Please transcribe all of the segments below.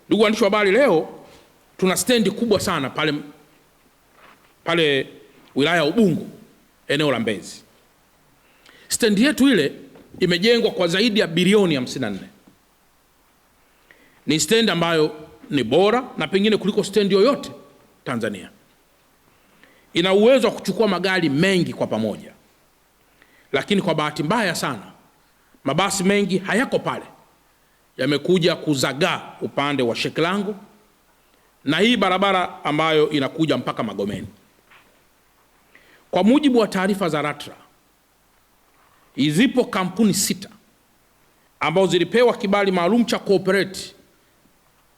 Ndugu waandishi wa habari, leo tuna stendi kubwa sana pale wilaya ya Ubungo, eneo la Mbezi. Stendi yetu ile imejengwa kwa zaidi ya bilioni 54. Ni stendi ambayo ni bora na pengine kuliko stendi yoyote Tanzania. Ina uwezo wa kuchukua magari mengi kwa pamoja, lakini kwa bahati mbaya sana mabasi mengi hayako pale, yamekuja kuzagaa upande wa Shekilango na hii barabara ambayo inakuja mpaka Magomeni. Kwa mujibu wa taarifa za LATRA, zipo kampuni 6 ambazo zilipewa kibali maalum cha cooperate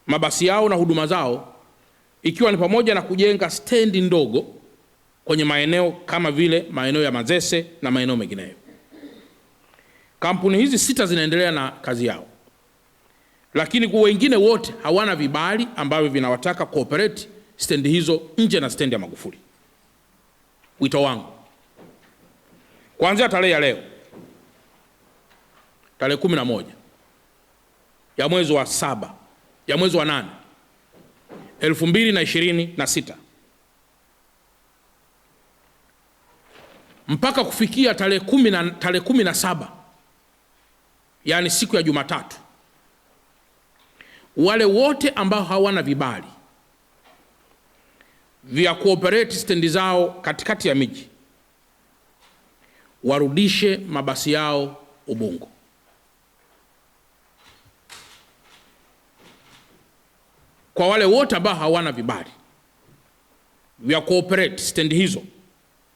mabasi yao na huduma zao, ikiwa ni pamoja na kujenga stendi ndogo kwenye maeneo kama vile maeneo ya Mazese na maeneo mengineyo. Kampuni hizi 6 zinaendelea na kazi yao, lakini kwa wengine wote hawana vibali ambavyo vinawataka cooperate stendi hizo nje na stendi ya Magufuli. Wito wangu, kuanzia tarehe ya leo, tarehe 11 ya mwezi wa 7 ya mwezi wa 8 2026 mpaka kufikia tarehe 17, yani siku ya Jumatatu, wale wote ambao hawana vibali vya cooperate stendi zao katikati ya miji warudishe mabasi yao Ubungo. Kwa wale wote ambao hawana vibali vya cooperate stendi hizo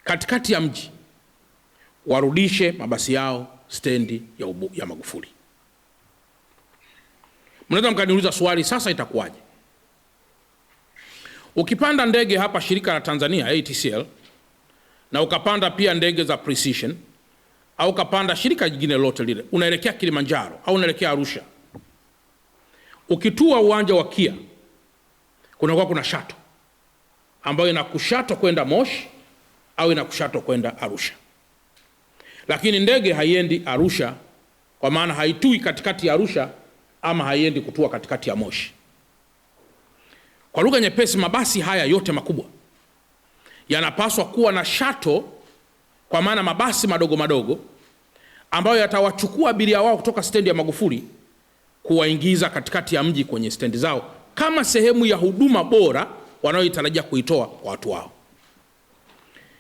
katikati ya mji, warudishe mabasi yao stendi ya Magufuli. Mnaweza mkaniuliza swali, sasa itakuwaje? Ukipanda ndege hapa shirika la Tanzania ATCL, na ukapanda pia ndege za Precision, au ukapanda shirika jingine lote lile, unaelekea Kilimanjaro au unaelekea Arusha, ukitua uwanja wa Kia kuna shuttle ambayo inakushato kwenda Moshi au inakushato kwenda Arusha. Lakini ndege haiendi Arusha, kwa maana haitui katikati ya Arusha ama haiendi kutua katikati ya Moshi. Kwa lugha nyepesi, mabasi haya yote makubwa yanapaswa kuwa na shuttle, kwa maana mabasi madogo madogo ambayo yatawachukua abiria wao kutoka stendi ya Magufuli kuwaingiza katikati ya mji kwenye stendi zao, kama sehemu ya huduma bora wanayoitarajia kuitoa kwa watu wao.